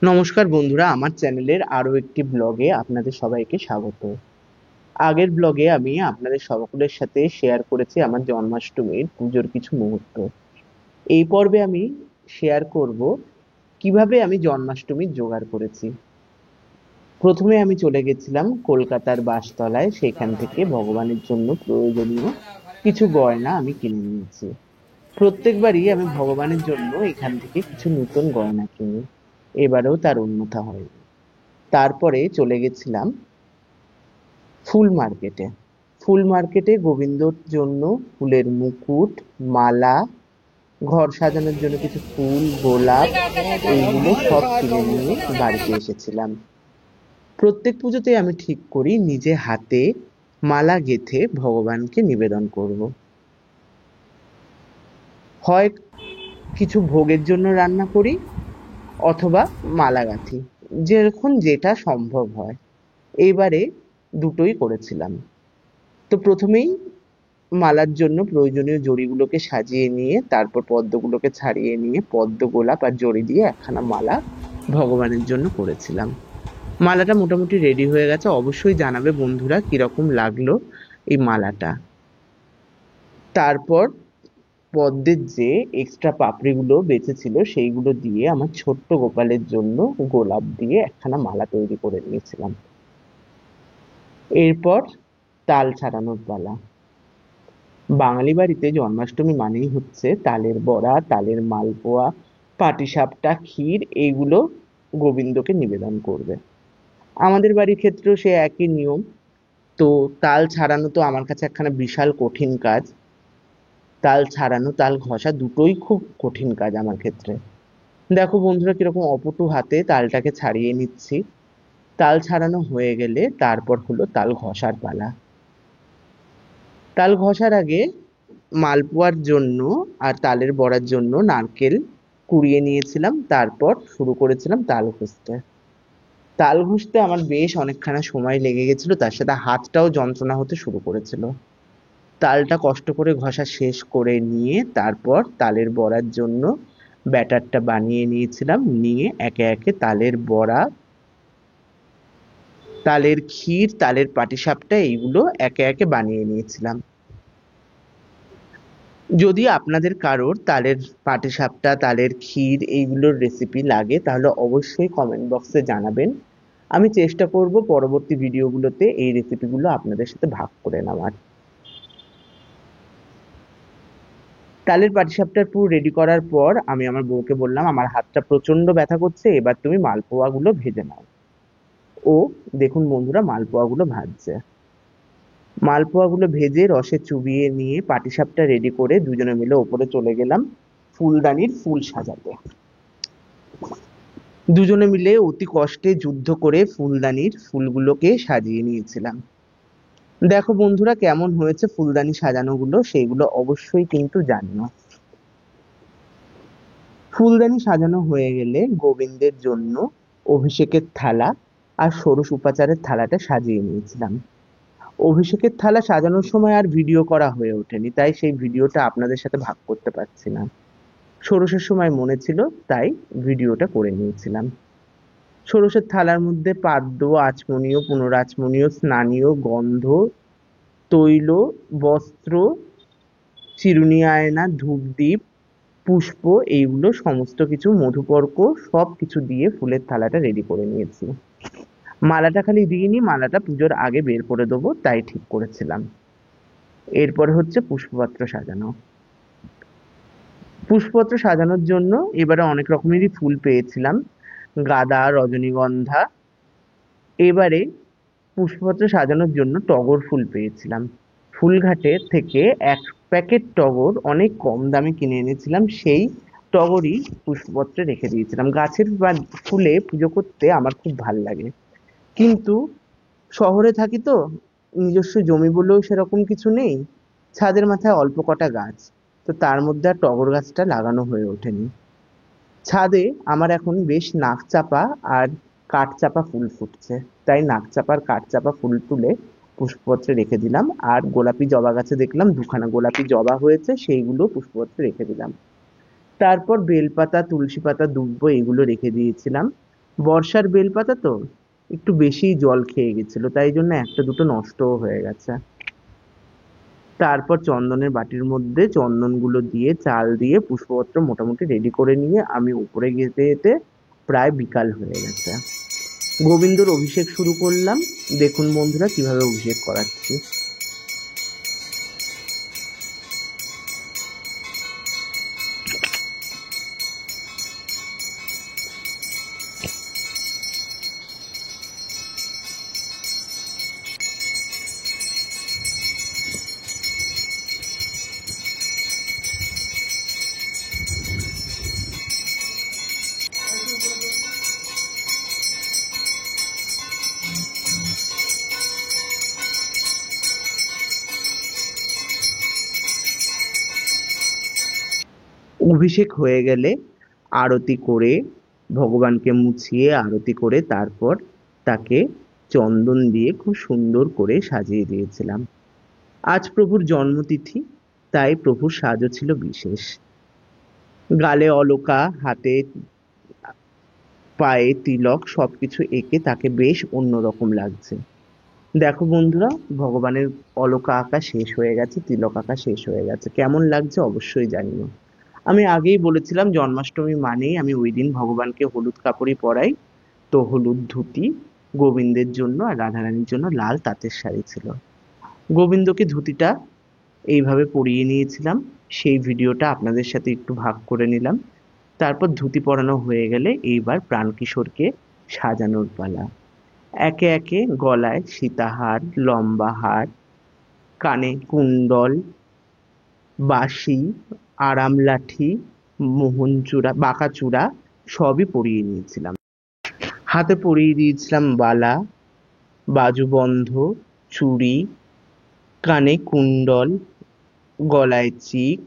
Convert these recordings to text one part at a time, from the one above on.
নমস্কার বন্ধুরা, আমার চ্যানেলের আরো একটি ব্লগে আপনাদের সবাইকে স্বাগত। আগের ব্লগে আমি আপনাদের সকলের সাথে শেয়ার করেছি আমার জন্মাষ্টমীর পুজোর কিছু মুহূর্ত। এই পর্বে আমি শেয়ার করব কিভাবে আমি জন্মাষ্টমীর জোগাড় করেছি। প্রথমে আমি চলে গেছিলাম কলকাতার বাসতলায়, সেখান থেকে ভগবানের জন্য প্রয়োজনীয় কিছু গয়না আমি কিনে নিয়েছি। প্রত্যেকবারই আমি ভগবানের জন্য এখান থেকে কিছু নতুন গয়না কিনি, এবারেও তার অন্যথা হয়নি। তারপরে চলে গেছিলাম ফুল মার্কেটে। ফুল মার্কেটে গোবিন্দর জন্য ফুলের মুকুট, মালা, ঘর সাজানোর জন্য কিছু ফুল, গোলাপ, এইগুলো সব কিনে নিয়ে বাড়িতে এসেছিলাম। প্রত্যেক পুজোতে আমি ঠিক করি নিজে হাতে মালা গেঁথে ভগবানকে নিবেদন করব। হয় কিছু ভোগের জন্য রান্না করি, অথবা মালা গাঁথি, যেরকম যেটা সম্ভব হয়। এইবারে দুটোই করেছিলাম। তো প্রথমেই মালার জন্য প্রয়োজনীয় জড়িগুলোকে সাজিয়ে নিয়ে, তারপর পদ্মগুলোকে ছাড়িয়ে নিয়ে পদ্ম, গোলাপ আর জড়ি দিয়ে একখানা মালা ভগবানের জন্য করেছিলাম। মালাটা মোটামুটি রেডি হয়ে গেছে। অবশ্যই জানাবে বন্ধুরা কিরকম লাগলো এই মালাটা। তারপর পদ্মের যে এক্সট্রা পাপড়িগুলো বেঁচে ছিল সেইগুলো দিয়ে আমার ছোট্ট গোপালের জন্য গোলাপ দিয়ে একখানা মালা তৈরি করে নিয়েছিলাম। এরপর তাল ছাড়ানোর পালা। বাঙালি বাড়িতে জন্মাষ্টমী মানেই হচ্ছে তালের বড়া, তালের মালপোয়া, পাটিসাপটা, ক্ষীর, এইগুলো গোবিন্দকে নিবেদন করবে। আমাদের বাড়ির ক্ষেত্রেও সে একই নিয়ম। তো তাল ছাড়ানো তো আমার কাছে একখানা বিশাল কঠিন কাজ। তাল ছাড়ানো, তাল ঘষা দুটোই খুব কঠিন কাজ আমার ক্ষেত্রে। দেখো বন্ধুরা কিরকম অপটু হাতে তালটাকে ছাড়িয়ে নিচ্ছি। তাল ছাড়ানো হয়ে গেলে তারপর হলো তাল ঘষার পালা। তাল ঘষার আগে মালপোয়ার জন্য আর তালের বড়ার জন্য নারকেল কুড়িয়ে নিয়েছিলাম, তারপর শুরু করেছিলাম তাল ঘষতে। তাল ঘষতে আমার বেশ অনেকখানা সময় লেগে গেছিল, তার সাথে হাতটাও যন্ত্রণা হতে শুরু করেছিল। তালটা কষ্ট করে ঘষা শেষ করে নিয়ে তারপর তালের বড়ার জন্য ব্যাটারটা বানিয়ে নিয়েছিলাম। নিয়ে একে একে তালের বড়া, তালের ক্ষীর, তালের পাটিসাপটা এইগুলো একে একে বানিয়ে নিয়েছিলাম। যদি আপনাদের কারোর তালের পাটিসাপটা, তালের ক্ষীর এইগুলোর রেসিপি লাগে তাহলে অবশ্যই কমেন্ট বক্সে জানাবেন। আমি চেষ্টা করব পরবর্তী ভিডিওগুলোতে এই রেসিপিগুলো আপনাদের সাথে ভাগ করে নেওয়ার। তালের পাটিসাপটার পুর রেডি করার পর আমি আমার বউকে বললাম, আমার হাতটা প্রচন্ড ব্যথা করছে, এবার তুমি মালপোয়াগুলো ভেজে নাও। ও দেখুন বন্ধুরা মালপোয়াগুলো ভাজছে। মালপোয়াগুলো ভেজে রসে চুবিয়ে নিয়ে পাটিসাপটা রেডি করে দুজনে মিলে ওপরে চলে গেলাম ফুলদানির ফুল সাজাতে। দুজনে মিলে অতি কষ্টে যুদ্ধ করে ফুলদানির ফুলগুলোকে সাজিয়ে নিয়েছিলাম। দেখো বন্ধুরা কেমন হয়েছে ফুলদানি সাজানোগুলো, সেইগুলো অবশ্যই কিন্তু জানিও। ফুলদানি সাজানো হয়ে গেলে গোবিন্দের জন্য অভিষেকের থালা আর ষোড়শ উপাচারের থালাটা সাজিয়ে নিয়েছিলাম। অভিষেকের থালা সাজানোর সময় আর ভিডিও করা হয়ে ওঠেনি, তাই সেই ভিডিওটা আপনাদের সাথে ভাগ করতে পারছি না। ষোড়শের সময় মনে ছিল, তাই ভিডিওটা করে নিয়েছিলাম। ষোড়শের থালার মধ্যে পাদ্য, আচমনীয়, পুনরাচমনীয়, স্নানীয়, গন্ধ, তৈল, বস্ত্র, চিরুনি, আয়না, ধূপদীপ, পুষ্প, এইগুলো সমস্ত কিছু, মধুপর্ক, সব কিছু দিয়ে ফুলের থালাটা রেডি করে নিয়েছি। মালাটা খালি দিইনি, মালাটা পুজোর আগে বের করে দেবো তাই ঠিক করেছিলাম। এরপরে হচ্ছে পুষ্পপত্র সাজানো। পুষ্পপত্র সাজানোর জন্য এবারে অনেক রকমেরই ফুল পেয়েছিলাম, গাঁদা, রজনীগন্ধা। এবারে পুষ্পপত্র সাজানোর জন্য টগর ফুল পেয়েছিলাম। ফুলঘাটে থেকে এক প্যাকেট টগর অনেক কম দামে কিনে এনেছিলাম, সেই টগরই পুষ্পপত্রে রেখে দিয়েছিলাম। গাছের বা ফুলে পুজো করতে আমার খুব ভাল লাগে, কিন্তু শহরে থাকি তো, নিজস্ব জমি বলেও সেরকম কিছু নেই। ছাদের মাথায় অল্প কটা গাছ, তো তার মধ্যে আর টগর গাছটা লাগানো হয়ে ওঠেনি। ছাদে আমার এখন বেশ নাকচাপা আর কাঠচাপা ফুল ফুটছে, তাই নাকচাপা আর কাঠচাপা ফুল তুলে পুষ্পপত্রে রেখে দিলাম। আর গোলাপি জবা গাছে দেখলাম দুখানা গোলাপি জবা হয়েছে, সেইগুলো পুষ্পপত্রে রেখে দিলাম। তারপর বেলপাতা, তুলসী পাতা, দুব্ব এগুলো রেখে দিয়েছিলাম। বর্ষার বেলপাতা তো একটু বেশি জল খেয়ে গেছিল, তাই জন্য একটা দুটো নষ্টও হয়ে গেছে। তারপর চন্দনের বাটির মধ্যে চন্দনগুলো দিয়ে চাল দিয়ে পুষ্পপত্র মোটামুটি রেডি করে নিয়ে আমি উপরে যেতে যেতে প্রায় বিকাল হয়ে গেছে। গোবিন্দর অভিষেক শুরু করলাম। দেখুন বন্ধুরা কিভাবে অভিষেক করাচ্ছি। অভিষেক হয়ে গেলে আরতি করে, ভগবানকে মুছিয়ে আরতি করে তারপর তাকে চন্দন দিয়ে খুব সুন্দর করে সাজিয়ে দিয়েছিলাম। আজ প্রভুর জন্মতিথি, তাই প্রভুর সাজও ছিল বিশেষ। গালে অলকা, হাতে পায়ে তিলক, সবকিছু এঁকে তাকে বেশ অন্যরকম লাগছে। দেখো বন্ধুরা, ভগবানের অলকা আঁকা শেষ হয়ে গেছে, তিলক আঁকা শেষ হয়ে গেছে। কেমন লাগছে অবশ্যই জানিও। আমি আগেই বলেছিলাম জন্মাষ্টমী মানেই আমি ওই দিন ভগবানকে হলুদ কাপড়ই পরাই। তো হলুদ ধুতি গোবিন্দের জন্য আর রাধারানীর জন্য লাল তাঁতের শাড়ি ছিল। গোবিন্দকে ধুতিটা এইভাবে পরিয়ে নিয়েছিলাম, সেই ভিডিওটা আপনাদের সাথে একটু ভাগ করে নিলাম। তারপর ধুতি পরানো হয়ে গেলে এইবার প্রাণকিশোরকে সাজানোর পালা। একে একে গলায় সীতাহার, লম্বা হার, কানে কুণ্ডল, বাঁশি, আরাম লাঠি, মোহনচূড়া, বাঁকাচূড়া সবই পরিয়ে নিয়েছিলাম। হাতে পরিয়ে দিয়েছিলাম বালা, বাজুবন্ধ, চুড়ি, কানে কুণ্ডল, গলায় চিক,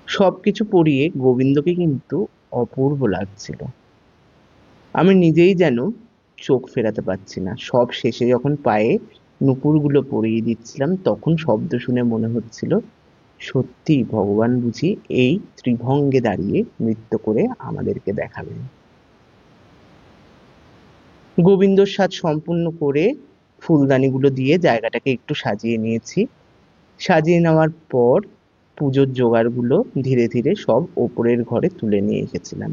সবকিছু পরিয়ে গোবিন্দকে কিন্তু অপূর্ব লাগছিল। আমি নিজেই যেন চোখ ফেরাতে পারছি না। সব শেষে যখন পায়ে নূপুরগুলো পরিয়ে দিচ্ছিলাম তখন শব্দ শুনে মনে হচ্ছিল সত্যি ভগবান বুঝি এই ত্রিভঙ্গে দাঁড়িয়ে নৃত্য করে আমাদেরকে দেখাবেন। গোবিন্দর সাজ সম্পূর্ণ করে ফুলদানিগুলো দিয়ে জায়গাটাকে একটু সাজিয়ে নিয়েছি। সাজিয়ে নেওয়ার পর পুজোর জোগাড়গুলো ধীরে ধীরে সব ওপরের ঘরে তুলে নিয়ে এসেছিলাম।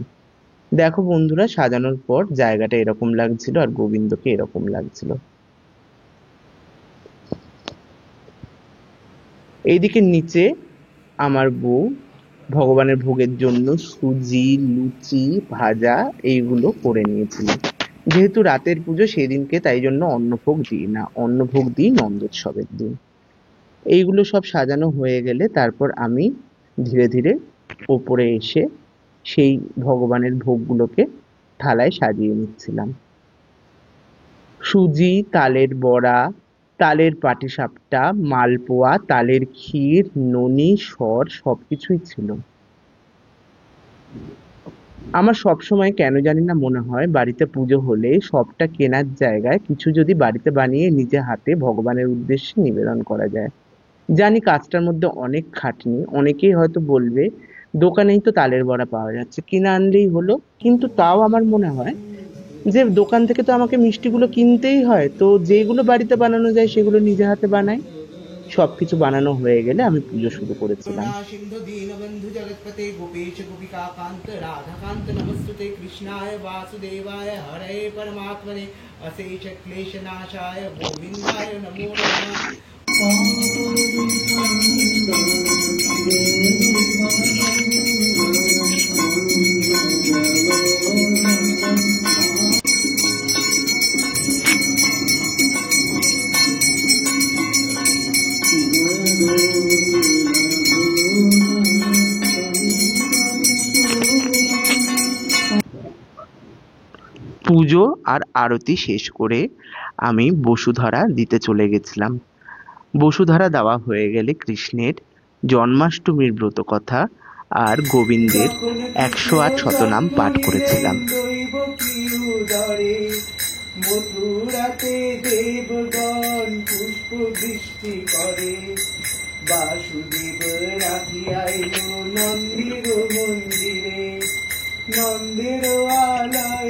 দেখো বন্ধুরা, সাজানোর পর জায়গাটা এরকম লাগছিল আর গোবিন্দকে এরকম লাগছিল। এইদিকে নিচে আমার বউ ভগবানের ভোগের জন্য সুজি, লুচি, ভাজা এইগুলো করে নিয়েছিল। যেহেতু রাতের পুজো সেদিনকে, তাই জন্য অন্নভোগ দিই না, অন্নভোগ দিই নন্দোৎসবের দিন। এইগুলো সব সাজানো হয়ে গেলে তারপর আমি ধীরে ধীরে ওপরে এসে সেই ভগবানের ভোগগুলোকে থালায় সাজিয়ে নিচ্ছিলাম। সুজি, তালের বড়া, তালের পাটিসাপটা, মালপোয়া, তালের ক্ষীর, ননি, সর সবকিছুই ছিল। আমার সবসময় কেন জানি না মনে হয় বাড়িতে পুজো হলে সবটা কেনার জায়গায় কিছু যদি বাড়িতে বানিয়ে নিজে হাতে ভগবানের উদ্দেশ্যে নিবেদন করা যায়। জানি কাজটার মধ্যে অনেক খাটনি, অনেকেই হয়তো বলবে দোকানেই তো তালের বড়া পাওয়া যাচ্ছে, কিনে আনলেই হলো। কিন্তু তাও আমার মনে হয় যে দোকান থেকে তো আমাকে মিষ্টিগুলো কিনতেই হয়, তো যেগুলো বাড়িতে বানানো যায় সেগুলো নিজে হাতে বানাই। সবকিছু বানানো হয়ে গেলে আমি পুজো শুরু করেছিলাম। करुणा सिंधु दीनबंधु जगत्पते गोपेश गोपिका कांत राधा कांत नमस्तुते कृष्णाय वासुदेवाय हरे परमात्मने अशेष क्लेश नाशाय गोविंदाय नमो नमः। পুজো আর আরতি শেষ করে আমি বসুধরা দিতে চলে গেছিলাম। বসুধরা দেওয়া হয়ে গেলে কৃষ্ণের জন্মাষ্টমীর ব্রত কথা আর গোবিন্দের ১০৮ শতনাম পাঠ করেছিলাম। মথুরাতে দেবগণ পুষ্প বৃষ্টি করে, বাসুদেব রাখিয়াইল নন্দির মন্দিরে, নন্দের আলয়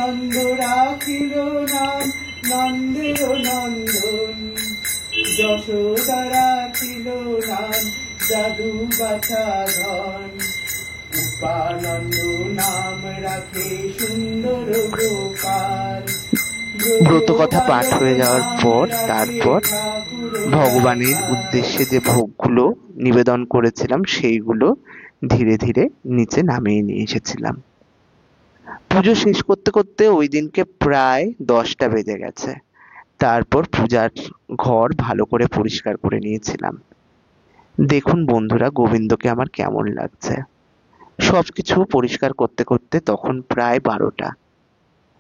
নন্দ রাখিল নাম নন্দের নন্দন, যশোদা রাখিল নাম জাদু গাছা ধন, উপানন্দ নাম রাখে সুন্দর গোপাল। ব্রতকথা পাঠ হয়ে যাওয়ার পর তারপর ভগবানের উদ্দেশ্যে যে ভোগগুলো নিবেদন করেছিলাম সেইগুলো ধীরে ধীরে নিচে নামিয়ে নিয়ে এসেছিলাম। পুজো শেষ করতে করতে ওই দিনকে প্রায় 10টা বেজে গেছে। তারপর পূজার ঘর ভালো করে পরিষ্কার করে নিয়েছিলাম। দেখুন বন্ধুরা, গোবিন্দকে আমার কেমন লাগছে। সবকিছু পরিষ্কার করতে করতে তখন প্রায় 12টা।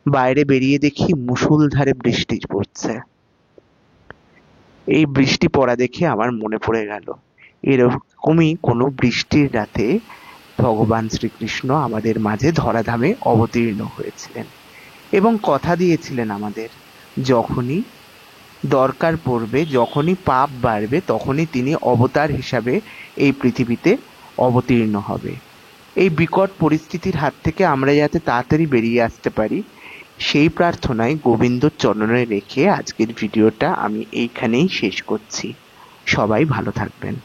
বাইরে বেরিয়ে দেখি মুষলধারে বৃষ্টি পড়ছে। এই বৃষ্টি পড়া দেখে আমার মনে পড়ে গেল এরকমই কোনো বৃষ্টির রাতে ভগবান শ্রীকৃষ্ণ আমাদের মাঝে ধরাধামে অবতীর্ণ হয়েছিলেন এবং কথা দিয়েছিলেন আমাদের, যখনই দরকার পড়বে, যখনই পাপ বাড়বে, তখনই তিনি অবতার হিসাবে এই পৃথিবীতে অবতীর্ণ হবে। এই বিকট পরিস্থিতির হাত থেকে আমরা যাতে তাড়াতাড়ি বেরিয়ে আসতে পারি, সেই প্রার্থনায় গোবিন্দর চরণে রেখে আজকের ভিডিওটা আমি এইখানেই শেষ করছি। সবাই ভালো থাকবেন।